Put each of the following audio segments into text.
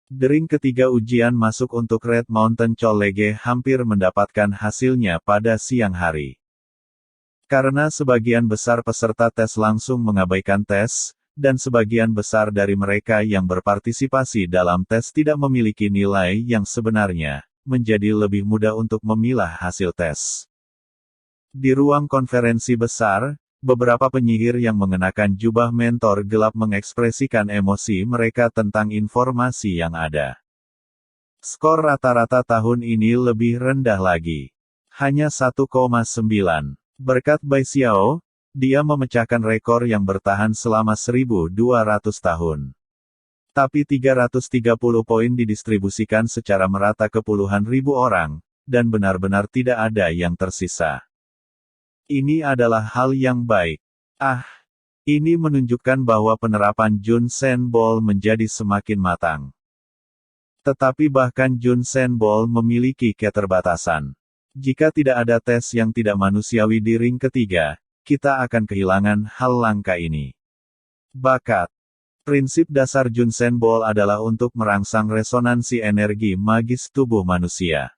Dering ketiga ujian masuk untuk Red Mountain College hampir mendapatkan hasilnya pada siang hari. Karena sebagian besar peserta tes langsung mengabaikan tes, dan sebagian besar dari mereka yang berpartisipasi dalam tes tidak memiliki nilai yang sebenarnya, menjadi lebih mudah untuk memilah hasil tes. Di ruang konferensi besar, beberapa penyihir yang mengenakan jubah mentor gelap mengekspresikan emosi mereka tentang informasi yang ada. Skor rata-rata tahun ini lebih rendah lagi. Hanya 1,9. Berkat Bai Xiao, dia memecahkan rekor yang bertahan selama 1.200 tahun. Tapi 330 poin didistribusikan secara merata ke puluhan ribu orang, dan benar-benar tidak ada yang tersisa. Ini adalah hal yang baik. Ini menunjukkan bahwa penerapan Jun Sen Ball menjadi semakin matang. Tetapi bahkan Jun Sen Ball memiliki keterbatasan. Jika tidak ada tes yang tidak manusiawi di ring ketiga, kita akan kehilangan hal langka ini. Bakat. Prinsip dasar Jun Sen Ball adalah untuk merangsang resonansi energi magis tubuh manusia.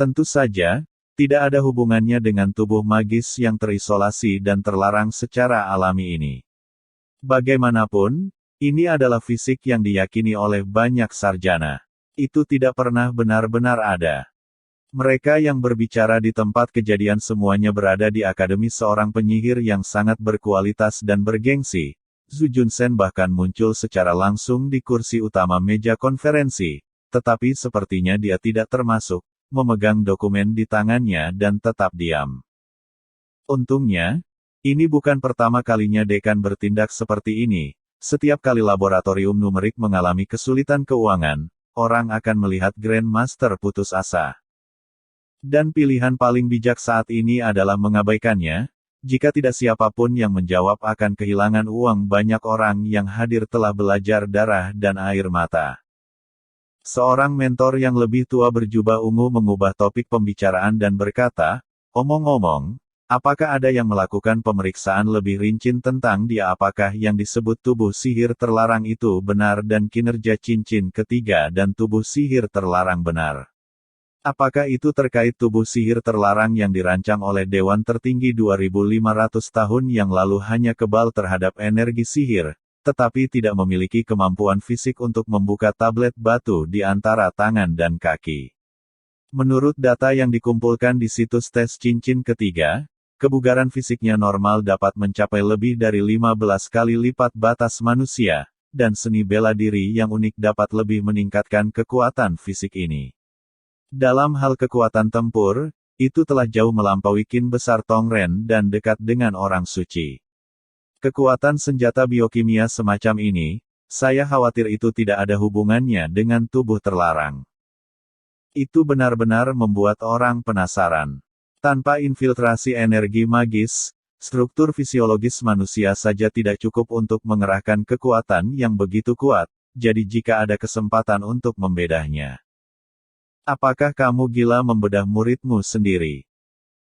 Tentu saja, tidak ada hubungannya dengan tubuh magis yang terisolasi dan terlarang secara alami ini. Bagaimanapun, ini adalah fisik yang diyakini oleh banyak sarjana. Itu tidak pernah benar-benar ada. Mereka yang berbicara di tempat kejadian semuanya berada di akademi seorang penyihir yang sangat berkualitas dan bergengsi. Zhu Junsen bahkan muncul secara langsung di kursi utama meja konferensi, tetapi sepertinya dia tidak termasuk, memegang dokumen di tangannya dan tetap diam. Untungnya, ini bukan pertama kalinya dekan bertindak seperti ini. Setiap kali laboratorium numerik mengalami kesulitan keuangan, orang akan melihat Grandmaster putus asa. Dan pilihan paling bijak saat ini adalah mengabaikannya. Jika tidak, siapapun yang menjawab akan kehilangan uang. Banyak orang yang hadir telah belajar darah dan air mata. Seorang mentor yang lebih tua berjubah ungu mengubah topik pembicaraan dan berkata, "Omong-omong, apakah ada yang melakukan pemeriksaan lebih rinci tentang dia? Apakah yang disebut tubuh sihir terlarang itu benar dan kinerja cincin ketiga dan tubuh sihir terlarang benar? Apakah itu terkait tubuh sihir terlarang yang dirancang oleh Dewan Tertinggi 2500 tahun yang lalu hanya kebal terhadap energi sihir, tetapi tidak memiliki kemampuan fisik untuk membuka tablet batu di antara tangan dan kaki?" Menurut data yang dikumpulkan di situs tes cincin ketiga, kebugaran fisiknya normal dapat mencapai lebih dari 15 kali lipat batas manusia, dan seni bela diri yang unik dapat lebih meningkatkan kekuatan fisik ini. Dalam hal kekuatan tempur, itu telah jauh melampaui Qin besar Tongren dan dekat dengan orang suci. Kekuatan senjata biokimia semacam ini, saya khawatir itu tidak ada hubungannya dengan tubuh terlarang. Itu benar-benar membuat orang penasaran. Tanpa infiltrasi energi magis, struktur fisiologis manusia saja tidak cukup untuk mengerahkan kekuatan yang begitu kuat, jadi jika ada kesempatan untuk membedahnya. Apakah kamu gila membedah muridmu sendiri?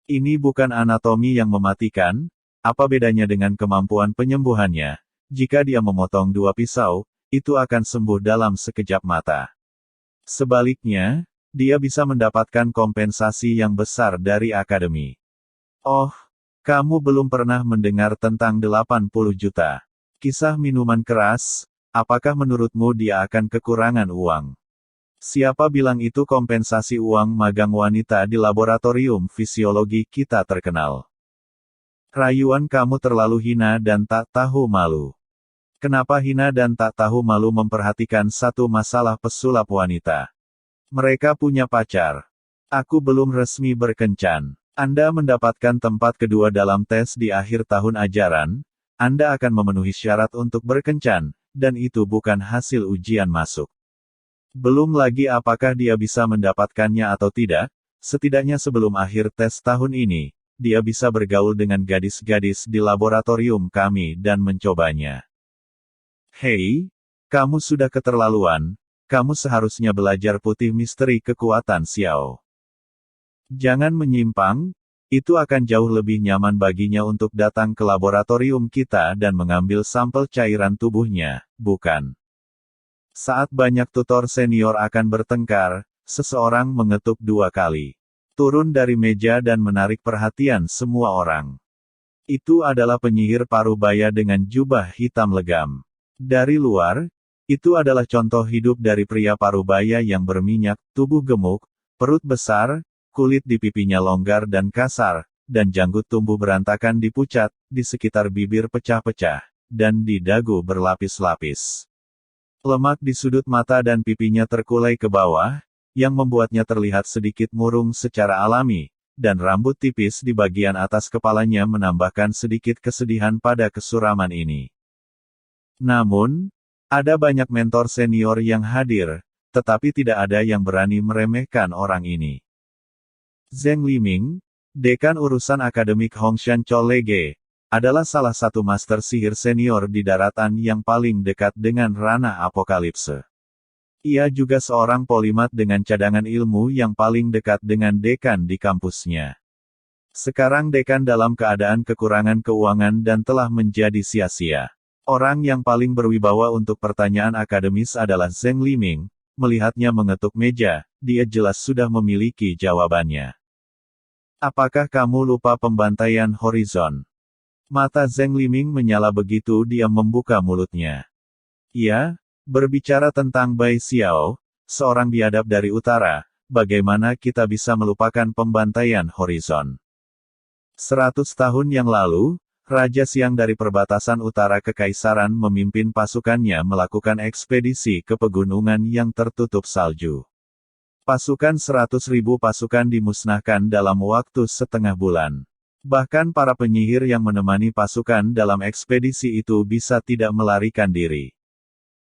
Ini bukan anatomi yang mematikan. Apa bedanya dengan kemampuan penyembuhannya? Jika dia memotong 2 pisau, itu akan sembuh dalam sekejap mata. Sebaliknya, dia bisa mendapatkan kompensasi yang besar dari akademi. Oh, kamu belum pernah mendengar tentang 80 juta. Kisah minuman keras, apakah menurutmu dia akan kekurangan uang? Siapa bilang itu kompensasi uang magang wanita di laboratorium fisiologi kita terkenal? Rayuan kamu terlalu hina dan tak tahu malu. Kenapa hina dan tak tahu malu memperhatikan satu masalah pesulap wanita? Mereka punya pacar. Aku belum resmi berkencan. Anda mendapatkan tempat kedua dalam tes di akhir tahun ajaran. Anda akan memenuhi syarat untuk berkencan, dan itu bukan hasil ujian masuk. Belum lagi apakah dia bisa mendapatkannya atau tidak, setidaknya sebelum akhir tes tahun ini, dia bisa bergaul dengan gadis-gadis di laboratorium kami dan mencobanya. Hei, kamu sudah keterlaluan, kamu seharusnya belajar putih misteri kekuatan Xiao. Jangan menyimpang, itu akan jauh lebih nyaman baginya untuk datang ke laboratorium kita dan mengambil sampel cairan tubuhnya, bukan? Saat banyak tutor senior akan bertengkar, seseorang mengetuk 2 kali. Turun dari meja dan menarik perhatian semua orang. Itu adalah penyihir Parubaya dengan jubah hitam legam. Dari luar, itu adalah contoh hidup dari pria Parubaya yang berminyak, tubuh gemuk, perut besar, kulit di pipinya longgar dan kasar, dan janggut tumbuh berantakan di pucat, di sekitar bibir pecah-pecah, dan di dagu berlapis-lapis. Lemak di sudut mata dan pipinya terkulai ke bawah, yang membuatnya terlihat sedikit murung secara alami, dan rambut tipis di bagian atas kepalanya menambahkan sedikit kesedihan pada kesuraman ini. Namun, ada banyak mentor senior yang hadir, tetapi tidak ada yang berani meremehkan orang ini. Zheng Liming, dekan urusan akademik Hongshan College, adalah salah satu master sihir senior di daratan yang paling dekat dengan ranah apokalipse. Ia juga seorang polimat dengan cadangan ilmu yang paling dekat dengan dekan di kampusnya. Sekarang dekan dalam keadaan kekurangan keuangan dan telah menjadi sia-sia. Orang yang paling berwibawa untuk pertanyaan akademis adalah Zheng Liming. Melihatnya mengetuk meja, dia jelas sudah memiliki jawabannya. Apakah kamu lupa pembantaian Horizon? Mata Zheng Liming menyala begitu dia membuka mulutnya. Ya, berbicara tentang Bai Xiao, seorang biadab dari utara, bagaimana kita bisa melupakan pembantaian Horizon? 100 tahun yang lalu, Raja Xiang dari perbatasan utara kekaisaran memimpin pasukannya melakukan ekspedisi ke pegunungan yang tertutup salju. Pasukan 100.000 pasukan dimusnahkan dalam waktu setengah bulan. Bahkan para penyihir yang menemani pasukan dalam ekspedisi itu bisa tidak melarikan diri.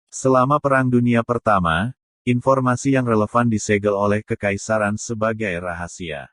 Selama Perang Dunia Pertama, informasi yang relevan disegel oleh kekaisaran sebagai rahasia.